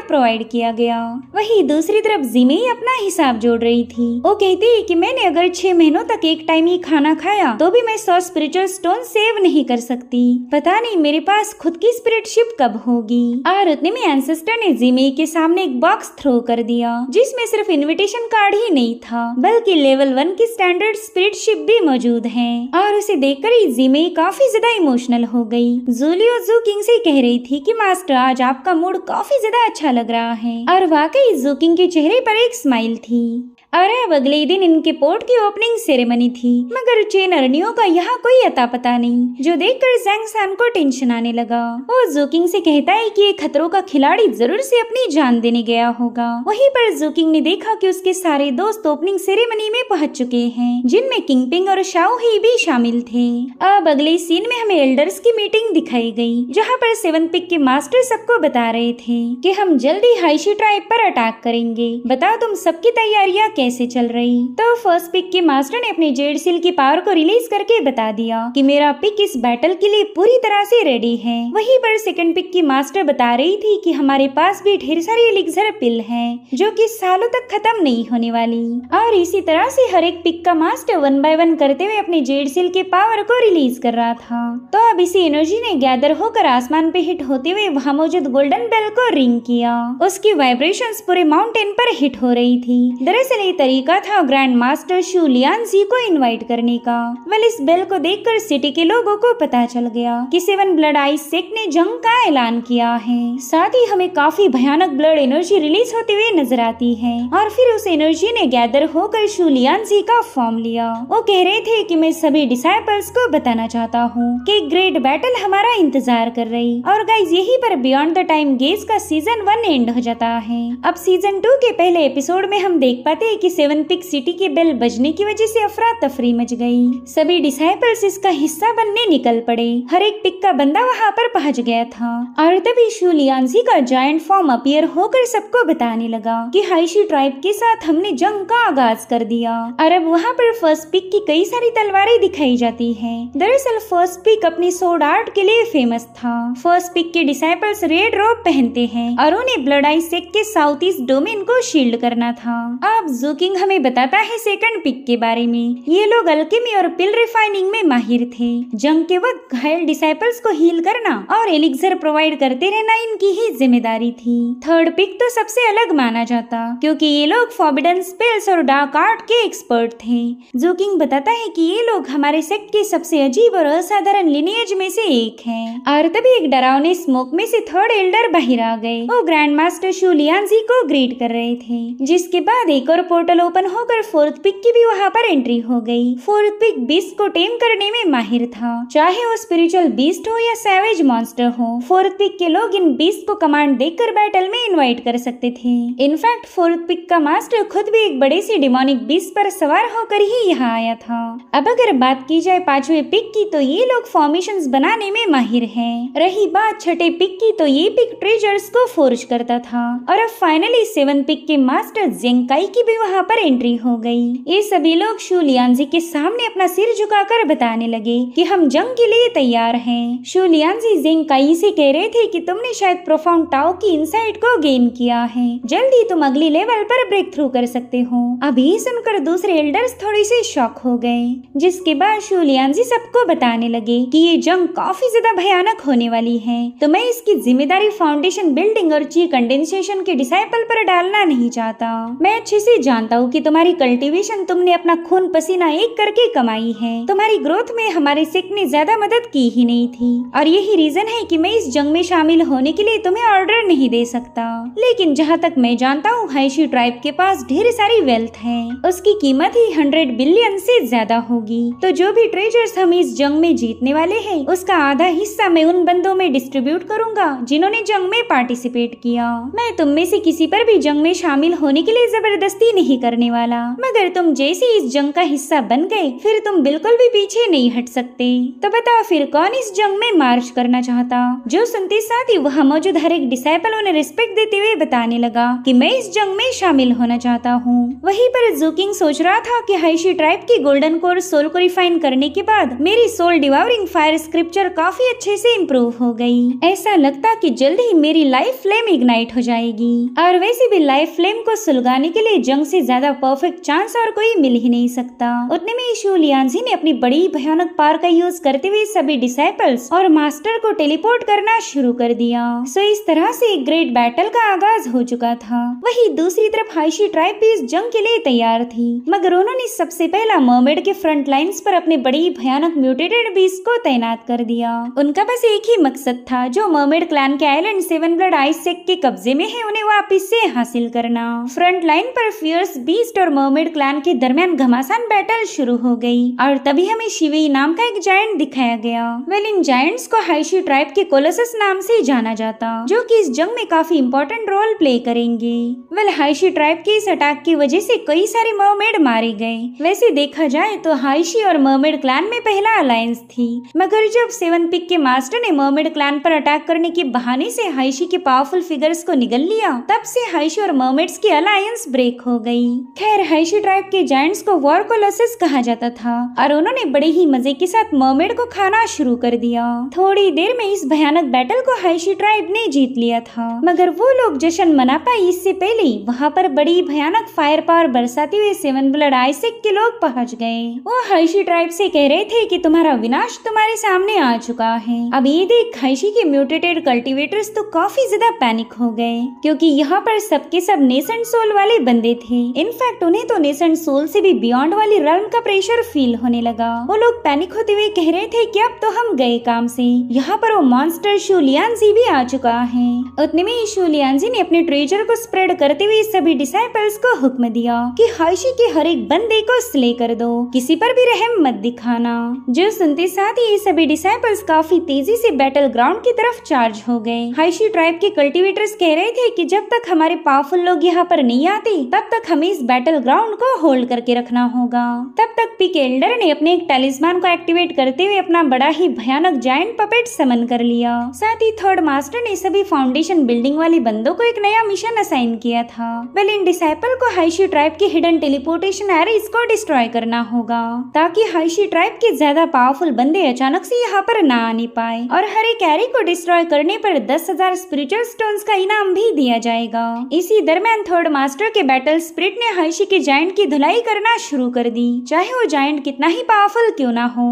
प्रोवाइड किया गया। वहीं दूसरी तरफ जिमी अपना हिसाब जोड़ रही थी। वो कहती कि मैंने अगर 6 महीनों तक एक टाइम ही खाना खाया तो भी मैं 100 स्पिरिचुअल स्टोन सेव नहीं कर सकती। पता नहीं मेरे पास खुद की स्पिरिट शिप कब होगी। और उतने में एंसेस्टर ने जिमी के सामने एक बॉक्स थ्रो कर दिया, जिसमें सिर्फ इनविटेशन कार्ड ही नहीं था बल्कि लेवल 1 की स्टैंडर्ड स्पिरिट शिप भी मौजूद है। और उसे देखकर ही जिमी काफी ज्यादा इमोशनल हो गई। जूलियो जूकिंग से कह रही थी कि मास्टर आज आपका मूड काफी ज्यादा अच्छा लग रहा है। और वाकई जूकिंग के चेहरे पर एक स्माइल थी। और अब अगले दिन इनके पोर्ट की ओपनिंग सेरेमनी थी, मगर चेन अर्नियो का यहाँ कोई अता पता नहीं, जो देखकर जैंगसन को टेंशन आने लगा। वो जूकिंग से कहता है कि ये खतरों का खिलाड़ी जरूर से अपनी जान देने गया होगा। वहीं पर जूकिंग ने देखा कि उसके सारे दोस्त ओपनिंग सेरेमनी में पहुंच चुके हैं, जिनमें किंगपिंग और शाओ ही भी शामिल थे। अब अगले सीन में हमें एल्डर्स की मीटिंग दिखाई गई, जहाँ पर 7 पिक के मास्टर सबको बता रहे थे कि हम जल्दी हाइशी ट्राइब पर अटैक करेंगे, बताओ तुम सबकी तैयारियां कैसे चल रही। तो फर्स्ट पिक के मास्टर ने अपने जेड सील की पावर को रिलीज करके बता दिया कि मेरा पिक इस बैटल के लिए पूरी तरह से रेडी है। वहीं पर सेकंड पिक की मास्टर बता रही थी कि हमारे पास भी ढेर सारी एलिक्सर पिल हैं, जो कि सालों तक खत्म नहीं होने वाली। और इसी तरह से हर एक पिक का मास्टर 1 बाय 1 करते हुए अपने जेड सील के पावर को रिलीज कर रहा था। तो अब इसी एनर्जी ने गैदर होकर आसमान पे हिट होते हुए वहाँ मौजूद गोल्डन बेल को रिंग किया। उसकी वाइब्रेशंस पूरे माउंटेन पर हिट हो रही थी। दरअसल तरीका था ग्रैंड मास्टर शू लियांजी को इनवाइट करने का। वेल इस बेल को देखकर सिटी के लोगों को पता चल गया कि 7 ब्लड आइस सेक्ट ने जंग का ऐलान किया है। साथ ही हमें काफी भयानक ब्लड एनर्जी रिलीज होते हुए नजर आती है। और फिर उस एनर्जी ने गैदर होकर शू लियांजी का फॉर्म लिया। वो कह रहे थे कि मैं सभी डिसाइपल्स को बताना चाहता हूँ कि ग्रेट बैटल हमारा इंतजार कर रही। और गाइज यही पर बियॉन्ड द टाइम गेज का सीजन 1 एंड हो जाता है। अब सीजन 2 के पहले एपिसोड में हम देख पाते हैं कि 7 पिक सिटी के बेल बजने की वजह से अफरा तफरी मच गई। सभी डिसाइपल्स इसका हिस्सा बनने निकल पड़े। हर एक पिक का बंदा वहाँ पर पहुँच गया था। और तभी शू लियांजी का जायंट फॉर्म अपीयर होकर सबको बताने लगा कि हाइशी ट्राइब के साथ हमने जंग का आगाज कर दिया। और अब वहाँ पर फर्स्ट पिक की कई सारी तलवारें दिखाई जाती है। दरअसल फर्स्ट पिक अपनी सोर्ड आर्ट के लिए फेमस था। फर्स्ट पिक के डिसाइपल्स रेड रोब पहनते हैं और उन्हें ब्लड आइस सेक्ट के साउथ ईस्ट डोमेन को शील्ड करना था। अब जूकिंग हमें बताता है सेकंड पिक के बारे में। ये लोग अल्केमी और पिल रिफाइनिंग में माहिर थे। जंग के वक्त घायल डिसाइपल्स को हील करना और एलिक्सर प्रोवाइड करते रहना इनकी ही जिम्मेदारी थी। थर्ड पिक तो सबसे अलग माना जाता क्योंकि ये लोग फॉरबिडन स्पेल्स और डार्क आर्ट के एक्सपर्ट थे। जूकिंग बताता है कि ये लोग हमारे सेक्ट के सबसे अजीब और असाधारण लिनिएज में से एक है। और तभी एक डरावने स्मोक में से थर्ड एल्डर बाहर आ गए। वो ग्रैंड मास्टर शू लियांजी को ग्रीट कर रहे थे, जिसके बाद एक और पोर्टल ओपन होकर फोर्थ पिक की भी वहाँ पर एंट्री हो गई। फोर्थ पिक बीस्ट को टेम करने में माहिर था, चाहे वो स्पिरिचुअल बीस्ट हो या सैवेज मॉन्स्टर हो। फोर्थ पिक के लोग इन बीस्ट को कमांड देकर बैटल में इनवाइट कर सकते थे। इनफैक्ट फोर्थ पिक का मास्टर खुद भी एक बड़े सी डिमोनिक बीस्ट पर सवार होकर ही यहाँ आया था। अब अगर बात की जाए पांचवें पिक की तो ये लोग फॉर्मेशंस बनाने में माहिर हैं। रही बात छठे पिक की तो ये पिक ट्रेजर्स को फोर्ज करता था। और अब फाइनली सेवन पिक के मास्टर जेंकाई की भी वहाँ पर एंट्री हो गई। ये सभी लोग शू लियांजी के सामने अपना सिर झुकाकर बताने लगे कि हम जंग के लिए तैयार हैं। शू लियांजी जेंकाई से कह रहे थे कि तुमने शायद प्रोफाउंड टाओ की इनसाइट को गेन किया है, जल्दी तुम अगली लेवल पर ब्रेक थ्रू कर सकते हो। अभी सुनकर दूसरे एल्डर्स थोड़ी सी शॉक हो गए, जिसके बाद शू लियांजी सबको बताने लगे कि ये जंग काफी ज्यादा भयानक होने वाली है, तो मैं इसकी जिम्मेदारी फाउंडेशन बिल्डिंग और ची कंडेंसेशन के डिसाइपल पर डालना नहीं चाहता। मैं अच्छे से जानता हूँ कि तुम्हारी कल्टीवेशन तुमने अपना खून पसीना एक करके कमाई है। तुम्हारी ग्रोथ में हमारे सेक्ट ने ज्यादा मदद की ही नहीं थी और यही रीजन है कि मैं इस जंग में शामिल होने के लिए तुम्हें ऑर्डर नहीं दे सकता। लेकिन जहाँ तक मैं जानता हूँ हाइशी ट्राइब के पास ढेर सारी वेल्थ है, उसकी कीमत ही 100 बिलियन से ज्यादा होगी। तो जो भी ट्रेजर्स हम इस जंग में जीतने वाले हैं, उसका आधा हिस्सा मैं उन बंदों में डिस्ट्रीब्यूट करूंगा जिन्होंने जंग में पार्टिसिपेट किया। मैं तुम में से किसी पर भी जंग में शामिल होने के लिए जबरदस्ती नहीं करने वाला, मगर तुम जैसे इस जंग का हिस्सा बन गए फिर तुम बिल्कुल भी पीछे नहीं हट सकते। तो बताओ फिर कौन इस जंग में मार्च करना चाहता? जो सुनते साथ ही वहाँ मौजूद हर एक डिसाइपल उन्हें रिस्पेक्ट देते हुए बताने लगा कि मैं इस जंग में शामिल होना चाहता हूँ। वहीं पर जूकिंग सोच रहा था कि हाइशी ट्राइब की गोल्डन कोर सोल को रिफाइन करने के बाद मेरी सोल डिवावरिंग फायर स्क्रिप्चर काफी अच्छे से इम्प्रूव हो गई। ऐसा लगता कि जल्द ही मेरी लाइफ फ्लेम इग्नाइट हो जाएगी। और वैसे भी लाइफ फ्लेम को सुलगाने के लिए जंग से ज्यादा परफेक्ट चांस और कोई मिल ही नहीं सकता। उतने में शू लियांजी ने अपनी बड़ी भयानक पावर का यूज करते हुए सभी डिसाइपल्स और मास्टर को टेलीपोर्ट करना शुरू कर दिया। सो इस तरह से एक ग्रेट बैटल का आगाज हो चुका था। वहीं दूसरी तरफ हाइशी ट्राइब भी इस जंग के लिए तैयार थी, मगर उन्होंने सबसे पहला मर्मेड के फ्रंट लाइन्स पर अपने बड़ी भयानक म्यूटेटेड बीस्ट को तैनात कर दिया। उनका बस एक ही मकसद था, जो मर्मेड क्लैन के island seven blood ice sect के कब्जे में है उन्हें वापस से हासिल करना। फ्रंट लाइन पर फियर्स बीस्ट और मर्मेड क्लैन के दरमियान घमासान बैटल शुरू हो गई और तभी हमें शिवेई नाम का एक जायंट दिखाया गया। वेल इन जायंट्स को हाइशी ट्राइब के कोलोसस नाम से जाना जाता, जो कि इस जंग में काफी इंपॉर्टेंट रोल प्ले करेंगे। वेल हाइशी ट्राइब के इस अटैक की वजह से कई सारे मर्मेड मारे गए। वैसे देखा जाए तो हाइशी और मर्मेड क्लैन में पहला अलायंस थी, मगर जब सेवन पिक के मास्टर ने मर्मेड क्लैन पर अटैक करने के बहाने से हाइशी के पावरफुल फिगर्स को निगल लिया, तब से हाइशी और मर्मेड्स की अलायंस ब्रेक हो गई। खैर हाइशी ट्राइब के जायंट्स को वॉर कोलोसस कहा जाता था और उन्होंने बड़े ही मजे के साथ मर्मेड को खाना शुरू कर दिया। थोड़ी देर में इस भयानक बैटल को हाइशी ट्राइब ने जीत लिया था, मगर वो लोग जश्न मना पाए इससे पहले ही वहाँ पर बड़ी भयानक फायर पावर बरसाते हुए सेवन ब्लड आइसेक के लोग पहुँच गए। वो हाइशी ट्राइब से कह रहे थे कि तुम्हारा विनाश तुम्हारे सामने आ चुका है। अब ये देख हाइशी के म्यूटेटेड कल्टीवेटर्स तो काफी ज्यादा पैनिक हो गए, क्योंकि यहाँ पर सबके सब नेसेंट सोल वाले बंदे थे। इनफैक्ट उन्हें तो नेसेंट सोल से भी बियॉन्ड वाली रल्म का प्रेशर फील होने लगा। वो लोग पैनिक होते हुए कह रहे थे कि अब तो हम गए काम से, यहाँ पर वो मॉन्स्टर शू लियांजी भी आ चुका है। उतने में शू लियांजी ने अपने ट्रेजर को स्प्रेड करते हुए सभी डिसाइपल्स को हुक्म दिया कि हाइशी के हर एक बंदे को स्ले कर दो, किसी पर भी रहम मत दिखाना। जो सुनते साथ ही सभी डिसाइपल्स काफी तेजी से बैटल ग्राउंड की तरफ चार्ज हो गए। हाइशी ट्राइब के कल्टीवेटर्स कह रहे थे कि जब तक हमारे पावरफुल लोग यहाँ पर नहीं आते तब तक हमें इस बैटल ग्राउंड को होल्ड करके रखना होगा। तब तक पिक एल्डर ने अपने एक टैलिस्मान को एक्टिवेट करते हुए अपना बड़ा ही भयानक जायंट पपेट समन कर लिया। साथ ही थर्ड मास्टर ने सभी फाउंडेशन बिल्डिंग वाले बंदों को एक नया मिशन असाइन किया था। वेल इन डिसाइपल को हाइशी ट्राइब के हिडन टेलीपोर्टेशन एरेज को डिस्ट्रॉय करना होगा, ताकि हाइशी ट्राइब के ज्यादा पावरफुल बंदे अचानक से यहाँ पर ना आने पाए। और हर एक एरे को डिस्ट्रॉय करने पर 10,000 स्पिरिचुअल स्टोन्स का इनाम भी दिया जाएगा। इसी दरमियान थर्ड मास्टर के बैटल स्पिरिट ने हाइशी के जायंट की धुलाई करना शुरू कर दी, चाहे वो जायंट कितना ही पावरफुल क्यों ना हो।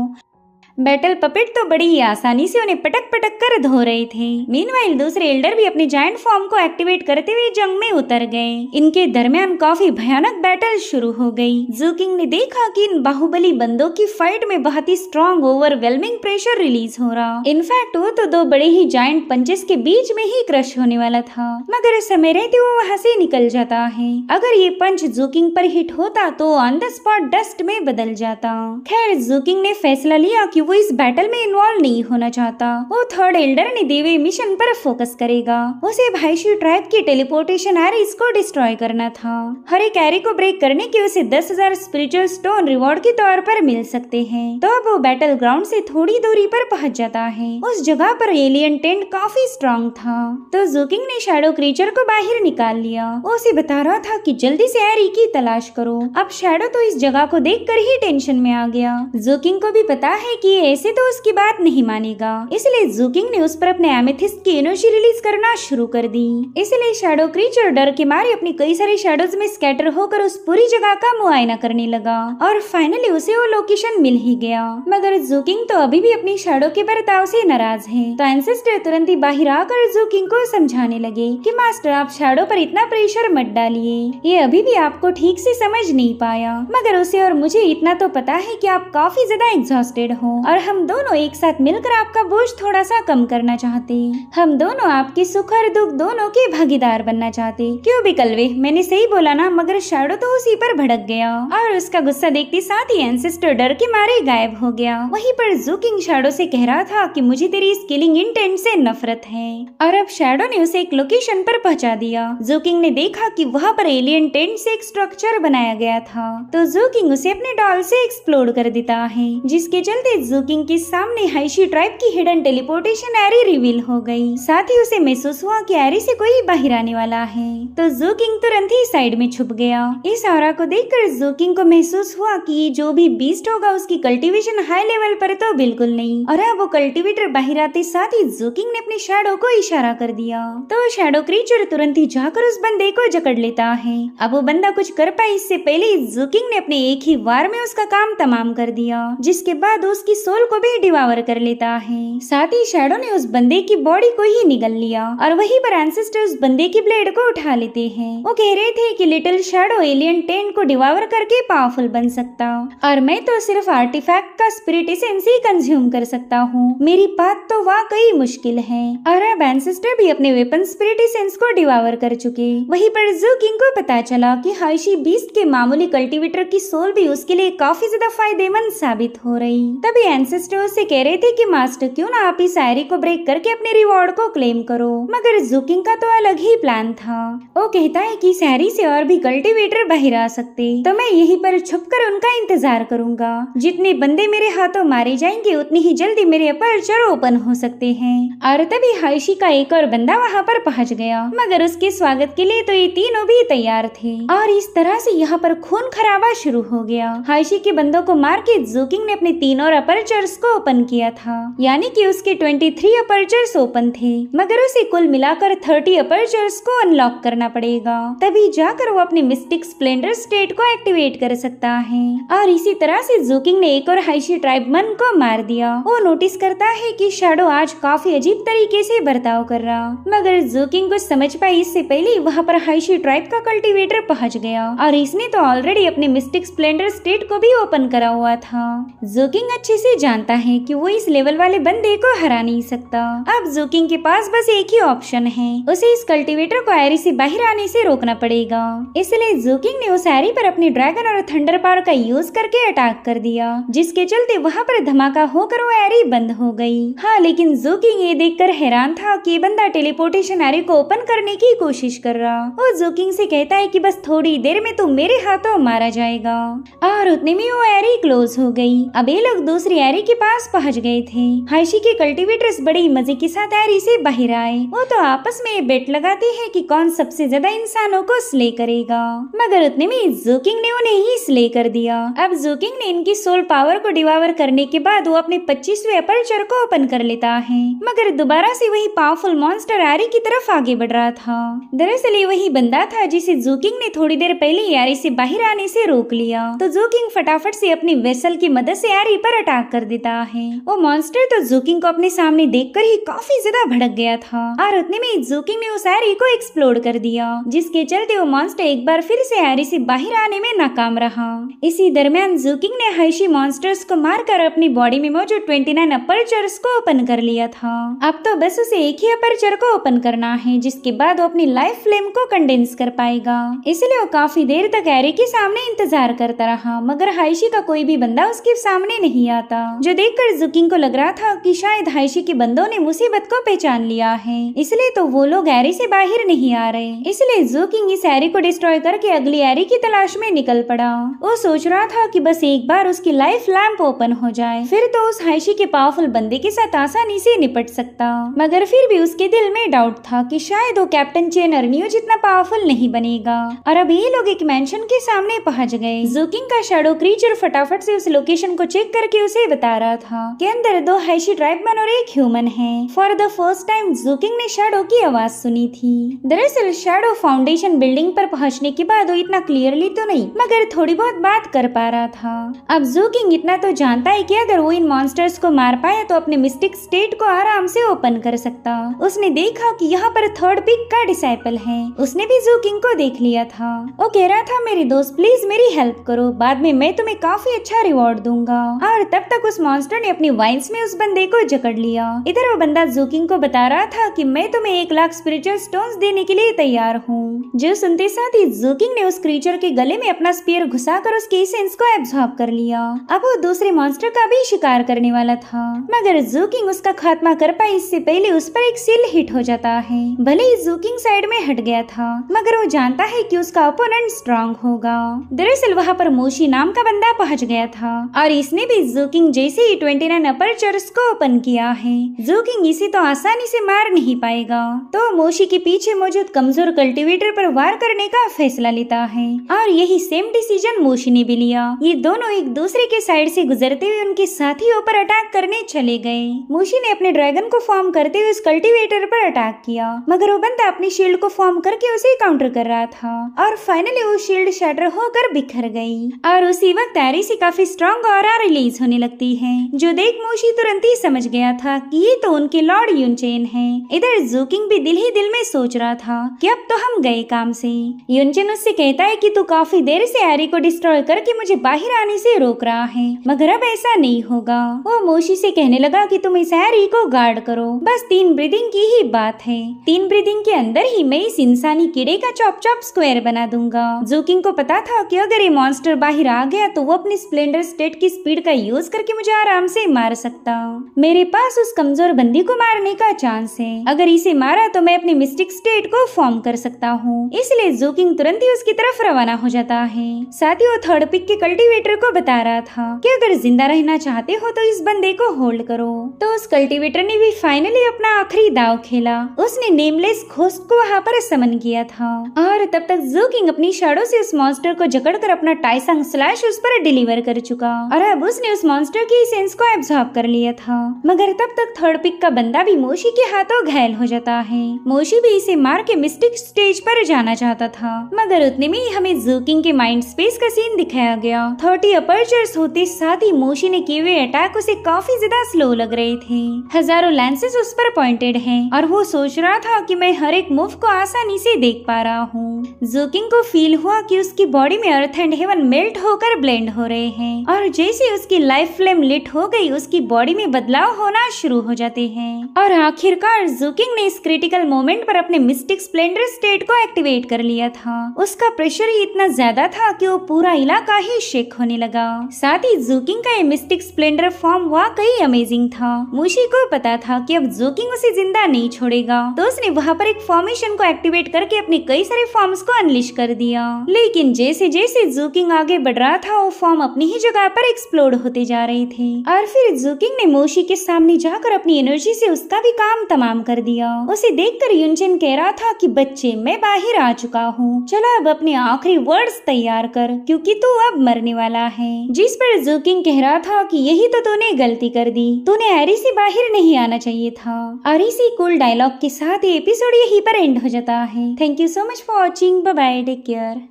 बैटल पपेट तो बड़ी ही आसानी से उन्हें पटक पटक कर धो रहे थे। मीनवाइल दूसरे एल्डर भी अपने जायंट फॉर्म को एक्टिवेट करते हुए जंग में उतर गए। इनके दरमियान काफी भयानक बैटल शुरू हो गई। ज़ूकिंग ने देखा कि इन बाहुबली बंदों की फाइट में बहुत ही स्ट्रॉन्ग ओवरवेलमिंग प्रेशर रिलीज हो रहा। इनफैक्ट वो तो दो बड़े ही जायंट पंचेस के बीच में ही क्रश होने वाला था, मगर समय रहते वो वहाँ से निकल जाता है। अगर ये पंच ज़ूकिंग पर हिट होता तो ऑन द स्पॉट डस्ट में बदल जाता। खैर ज़ूकिंग ने फैसला लिया कि वो इस बैटल में इन्वॉल्व नहीं होना चाहता। वो थर्ड एल्डर ने दिए हुए मिशन पर फोकस करेगा। उसे हाइशी ट्राइब की टेलीपोर्टेशन एरीज को डिस्ट्रॉय करना था। हर एक एरी को ब्रेक करने के उसे 10,000 स्पिरिचुअल स्टोन रिवॉर्ड के तौर पर मिल सकते हैं। तो अब वो बैटल ग्राउंड से थोड़ी दूरी पर पहुंच जाता है। उस जगह पर एलियन टेंट काफी स्ट्रॉन्ग था, तो ज़ूकिंग ने शैडो क्रीचर को बाहर निकाल लिया। वो उसे बता रहा था कि जल्दी से एरी की तलाश करो। अब शैडो तो इस जगह को देखकर ही टेंशन में आ गया। ज़ूकिंग को भी पता है कि ऐसे तो उसकी बात नहीं मानेगा, इसलिए ज़ूकिंग ने उस पर अपने एमेथिस्ट की एनर्जी रिलीज करना शुरू कर दी। इसलिए शैडो क्रीचर डर के मारे अपनी कई सारे शैडोज में स्कैटर होकर उस पूरी जगह का मुआयना करने लगा और फाइनली उसे वो लोकेशन मिल ही गया। मगर ज़ूकिंग तो अभी भी अपनी शैडो के बर्ताव से नाराज है, तो एंसेस्टर तुरंत ही बाहर आकर ज़ूकिंग को समझाने लगे कि मास्टर आप शैडो पर इतना प्रेशर मत डालिए, ये अभी भी आपको ठीक से समझ नहीं पाया। मगर उसे और मुझे इतना तो पता है कि आप काफी ज्यादा एग्जॉस्टेड हो और हम दोनों एक साथ मिलकर आपका बोझ थोड़ा सा कम करना चाहते। हम दोनों आपके सुख और दुख दोनों के भागीदार बनना चाहते। क्यों बिकलवे, मैंने सही बोला ना? मगर शैडो तो उसी पर भड़क गया और उसका गुस्सा देखते साथ ही एंसेस्टर डर के मारे गायब हो गया। वहीं पर ज़ूकिंग शैडो से कह रहा था कि मुझे तेरी इस किलिंग इंटेंट से नफरत है, और अब शैडो ने उसे एक लोकेशन पर पहुंचा दिया। ज़ूकिंग ने देखा कि वहाँ पर एलियन टेंट से एक स्ट्रक्चर बनाया गया था, तो ज़ूकिंग उसे अपने डॉल से एक्सप्लोड कर देता है, जिसके चलते ज़ूकिंग के सामने हाइशी ट्राइब की हिडन टेलीपोर्टेशन एरी रिवील हो गई। साथ ही उसे महसूस हुआ कि एरी से कोई बाहर आने वाला है, तो ज़ूकिंग तुरंत ही साइड में छुप गया। इस ऑरा को देखकर ज़ूकिंग को महसूस हुआ कि जो भी बीस्ट होगा उसकी कल्टीवेशन हाई लेवल पर तो बिल्कुल नहीं, और अब वो कल्टीवेटर बाहर आते साथ ही ज़ूकिंग ने अपने शैडो को इशारा कर दिया, तो शैडो क्रीचर तुरंत ही जाकर उस बंदे को जकड़ लेता है। अब वो बंदा कुछ कर पाए इससे पहले ज़ूकिंग ने अपने एक ही वार में उसका काम तमाम कर दिया, जिसके बाद उसकी सोल को भी डिवावर कर लेता है। साथ ही शैडो ने उस बंदे की बॉडी को ही निगल लिया और वहीं पर एंसेस्टर उस बंदे की ब्लेड को उठा लेते हैं। वो कह रहे थे कि लिटिल शैडो एलियन टेंट को डिवावर करके पावरफुल बन सकता, और मैं तो सिर्फ आर्टिफैक्ट का स्पिरिट एसेंस ही कंज्यूम कर सकता हूँ। मेरी बात तो वाकई मुश्किल है। और अब एंसेस्टर भी अपने वेपन स्पिरिट एसेंस को डिवावर कर चुके। वहीं पर ज़ूकिंग को पता चला कि हाइशी बीस्ट के मामूली कल्टीवेटर की सोल भी उसके लिए काफी ज्यादा फायदेमंद साबित हो रही। तभी एंसेस्टर उससे कह रहे थे कि मास्टर क्यों ना आप इस एरी को ब्रेक करके अपने रिवॉर्ड को क्लेम करो। मगर ज़ूकिंग का तो अलग ही प्लान था। वो कहता है कि इस एरी से और भी कल्टीवेटर बाहर आ सकते, तो मैं यहीं पर छुपकर उनका इंतजार करूंगा। जितने बंदे मेरे हाथों मारे जाएंगे उतनी ही जल्दी मेरे अपर्चर ओपन हो सकते हैं। और तभी हाइशी का एक और बंदा वहाँ पर पहुँच गया, मगर उसके स्वागत के लिए तो ये तीनों भी तैयार थे, और इस तरह से यहाँ पर खून खराबा शुरू हो गया। हाइशी के बंदों को मार के ज़ूकिंग ने अपने 3 और अपर्चर्स को ओपन किया था, यानी कि उसके 23 अपर्चर्स ओपन थे, मगर उसे कुल मिलाकर 30 अपर्चर्स को अनलॉक करना पड़ेगा, तभी जाकर वो अपने मिस्टिक स्प्लेंडर स्टेट को एक्टिवेट कर सकता है। और इसी तरह से ज़ूकिंग ने एक और हाइशी ट्राइबमन को मार दिया। वो नोटिस करता है कि शैडो आज काफी अजीब तरीके से बर्ताव कर रहा, मगर ज़ूकिंग कुछ समझ पाई इससे पहले वहाँ पर हाइशी ट्राइब का कल्टीवेटर पहुँच गया, और इसने तो ऑलरेडी अपने मिस्टिक स्प्लेंडर स्टेट को भी ओपन करा हुआ था। ज़ूकिंग अच्छे से जानता है कि वो इस लेवल वाले बंदे को हरा नहीं सकता। अब ज़ूकिंग के पास बस एक ही ऑप्शन है, उसे इस कल्टीवेटर को एरी से बाहर आने से रोकना पड़ेगा। इसलिए ज़ूकिंग ने उस एरी पर अपनी ड्रैगन और थंडर पावर का यूज करके अटैक कर दिया, जिसके चलते वहाँ पर धमाका होकर वो एरी बंद हो गई। हाँ, लेकिन ज़ूकिंग ये देखकर हैरान था कि बंदा टेलीपोर्टेशन एरी को ओपन करने की कोशिश कर रहा। वो ज़ूकिंग से कहता है कि बस थोड़ी देर में तो मेरे हाथों मारा जाएगा, और उतने में वो एरी क्लोज हो गई। अब ये लोग दूसरी एरी के पास पहुंच गए थे। हाइशी के कल्टीवेटर्स बड़े ही मजे के साथ एरी से बाहर आए। वो तो आपस में बेट लगाते हैं कि कौन सबसे ज्यादा इंसानों को स्ले करेगा, मगर उतने में ज़ूकिंग ने उन्हें ही स्ले कर दिया। अब ज़ूकिंग ने इनकी सोल पावर को डिवावर करने के बाद वो अपने 25वें अपर्चर को ओपन कर लेता है, मगर दोबारा से वही पावरफुल मॉन्स्टर एरी की तरफ आगे बढ़ रहा था। दरअसल ये वही बंदा था जिसे ज़ूकिंग ने थोड़ी देर पहले एरी से बाहर आने से रोक लिया। तो ज़ूकिंग फटाफट से अपनी वेसल की मदद से एरी पर अटैक कर देता है। वो मॉन्स्टर तो ज़ूकिंग को अपने सामने देखकर ही काफी ज्यादा भड़क गया था और उतने में ज़ूकिंग ने उस एरी को एक्सप्लोड कर दिया, जिसके चलते वो मॉन्स्टर एक बार फिर से एरी से बाहर आने में नाकाम रहा। इसी दरमियान ज़ूकिंग ने हाइशी मॉन्स्टर्स को मारकर अपनी बॉडी में मौजूद 29 अपर्चर्स को ओपन कर लिया था। अब तो बस उसे एक ही अपर्चर को ओपन करना है, जिसके बाद वो अपनी लाइफ फ्लेम को कंडेंस कर पाएगा। इसलिए वो काफी देर तक एरी के सामने इंतजार करता रहा, मगर हाइशी का कोई भी बंदा उसके सामने नहीं आता, जो देखकर ज़ूकिंग को लग रहा था कि शायद हाइशी के बंदों ने मुसीबत को पहचान लिया है, इसलिए तो वो लोग एरी से बाहर नहीं आ रहे। इसलिए ज़ूकिंग इस एरी को डिस्ट्रॉय करके अगली एरी की तलाश में निकल पड़ा। वो सोच रहा था कि बस एक बार उसकी लाइफ लैंप ओपन हो जाए, फिर तो उस हाइशी के पावरफुल बंदे के साथ आसानी से निपट सकता। मगर फिर भी उसके दिल में डाउट था कि शायद वो कैप्टन चेन अर्नियो जितना पावरफुल नहीं बनेगा। और अब ये लोग एक मेंशन के सामने पहुंच गए। ज़ूकिंग का शैडो क्रीचर फटाफट से उस लोकेशन को चेक करके उसे बता रहा था कि अंदर 2 हाइशी ट्राइबमैन और एक ह्यूमन है। फॉर द फर्स्ट टाइम ज़ूकिंग ने शैडो की आवाज सुनी थी। दरअसल शैडो फाउंडेशन बिल्डिंग पर पहुंचने के बाद वो इतना क्लियरली तो नहीं, मगर थोड़ी बहुत बात कर पा रहा था। अब ज़ूकिंग इतना तो जानता है कि अगर वो इन मॉन्स्टर्स को मार पाया तो अपने मिस्टिक स्टेट को आराम से ओपन कर सकता। उसने देखा कि यहाँ पर थर्ड पिक का डिसाइपल है, उसने भी ज़ूकिंग को देख लिया था। वो कह रहा था, मेरे दोस्त प्लीज मेरी हेल्प करो, बाद में मैं तुम्हें काफी अच्छा रिवॉर्ड दूंगा। और तब तक उस मॉन्स्टर ने अपनी वाइन्स में उस बंदे को जकड़ लिया। इधर वो बंदा ज़ूकिंग को बता रहा था कि मैं तुम्हें 1 लाख स्पिरिचुअल स्टोन्स देने के लिए तैयार हूँ। जो सुनते साथ ही ज़ूकिंग ने उस क्रीचर के गले में अपना स्पीयर घुसाकर उसके एसेंस को एब्जॉर्ब कर लिया। अब वो दूसरे मॉन्स्टर का भी शिकार करने वाला था, मगर ज़ूकिंग उसका खात्मा कर पाए इससे पहले उस पर एक सील हिट हो जाता है। भले ही ज़ूकिंग साइड में हट गया था, मगर वो जानता है कि उसका ओपोनेंट स्ट्रांग होगा। दरअसल वहाँ पर मोशी नाम का बंदा पहुँच गया था और इसने भी ज़ूकिंग जैसे ही 29 अपर्चर्स को ओपन किया है। ज़ूकिंग इसे तो आसानी से मार नहीं पाएगा, तो मोशी के पीछे मौजूद कमजोर कल्टीवेटर पर वार करने का फैसला लेता है और यही सेम डिसीजन मोशी ने भी लिया। ये दोनों एक दूसरे के साइड से गुजरते हुए उनके साथियों पर अटैक करने चले गए। मोशी ने अपने ड्रैगन को फॉर्म करते हुए उस कल्टीवेटर पर अटैक किया, मगर वो बंदा अपनी शील्ड को फॉर्म करके उसे काउंटर कर रहा था और फाइनली वो शील्ड शैटर होकर बिखर गई। और उसी वक्त एरी से काफी स्ट्रॉन्ग ऑरा रिलीज होने लगती है, जो देख मोशी तुरंत ही समझ गया था कि ये तो उनके लॉर्ड युनचेन है। इधर ज़ूकिंग भी दिल ही दिल में सोच रहा था कि अब तो हम गए काम से। युनचेन उससे कहता है कि तू काफी देर से एरी को डिस्ट्रॉय करके मुझे बाहर आने से रोक रहा है, मगर अब ऐसा नहीं होगा। वो मोशी से कहने लगा कि तुम इस एरी को गार्ड करो, बस 3 ब्रीदिंग की ही बात है। 3 ब्रीदिंग के अंदर ही मैं इस इंसानी कीड़े का चॉप चॉप स्क्वायर बना दूंगा। ज़ूकिंग को पता था कि अगर ये मॉन्स्टर बाहर आ गया तो वो अपनी स्प्लेंडर स्टेट की स्पीड का यूज करके मुझे आराम से मार सकता। मेरे पास उस कमजोर बंदी को मारने का चांस है, अगर इसे मारा तो मैं अपनी मिस्टिक स्टेट को फॉर्म कर सकता हूँ। इसलिए ज़ूकिंग तुरंत ही उसकी तरफ रवाना हो जाता है। साथ ही वो थर्ड पिक के कल्टीवेटर को बता रहा था कि अगर जिंदा रहना चाहते हो तो इस बंदे को होल्ड करो। तो उस कल्टीवेटर ने भी फाइनली अपना आखिरी दाव खेला। उसने नेमलेस घोस्ट को वहाँ पर समन किया था और तब तक ज़ूकिंग अपनी शैडो से उस मॉन्स्टर को जकड़कर अपना टाइसंग स्लैश उस पर डिलीवर कर चुका और अब उसने उस मॉन्स्टर की सेंस को एब्जॉर्ब कर लिया था। मगर तब तक थर्ड पिक का बंदा भी मोशी के हाथों घायल हो जाता है। मोशी भी इसे मार के मिस्टिक स्टेज पर जाना चाहता था, मगर उतने में ही हमें ज़ूकिंग के माइंड स्पेस का सीन दिखाया गया। 30 अपर्चर्स होते साथ ही मोशी ने किए हुए अटैक उसे काफी ज्यादा स्लो लग रहे थे। हजारों लेंसेज उस पर पॉइंटेड हैं और वो सोच रहा था कि मैं हर एक मूव को आसानी से देख पा रहा हूँ। ज़ूकिंग को फील हुआ कि उसकी बॉडी में अर्थ एंड हेवन मेल्ट होकर ब्लेंड हो रहे हैं और जैसे उसकी लाइफ फ्लेम लिट हो गई उसकी बॉडी में बदलाव होना शुरू हो जाते हैं। और आखिरकार ज़ूकिंग ने इस क्रिटिकल मोमेंट पर अपने मिस्टिक स्प्लेंडर स्टेट को एक्टिवेट कर लिया था। उसका प्रेशर ही इतना ज्यादा था कि वो पूरा इलाका ही शेक होने लगा। साथ ही ज़ूकिंग का ये मिस्टिक स्प्लेंडर फॉर्म वाकई अमेजिंग था। मोशी को पता था कि अब ज़ूकिंग उसे जिंदा नहीं छोड़ेगा, तो उसने वहाँ पर एक फॉर्मेशन को एक्टिवेट करके अपने कई सारे फॉर्म्स को अनलिश कर दिया। लेकिन जैसे जैसे ज़ूकिंग आगे बढ़ रहा था वो फॉर्म अपनी ही जगह पर एक्सप्लोड होते जा जा रहे थे और फिर जुकिंग ने मोशी के सामने जाकर अपनी एनर्जी से उसका भी काम तमाम कर दिया। उसे देखकर युनचेन कह रहा था कि बच्चे मैं बाहर आ चुका हूँ, चलो अब अपने आखिरी वर्ड्स तैयार कर क्योंकि तू अब मरने वाला है। जिस पर जुकिंग कह रहा था कि यही तो तूने गलती कर दी, तूने एरी से बाहर नहीं आना चाहिए था। और इसी कूल डायलॉग के साथ ये एपिसोड यहीं पर एंड हो जाता है। Thank you so much for watching, bye bye, take care.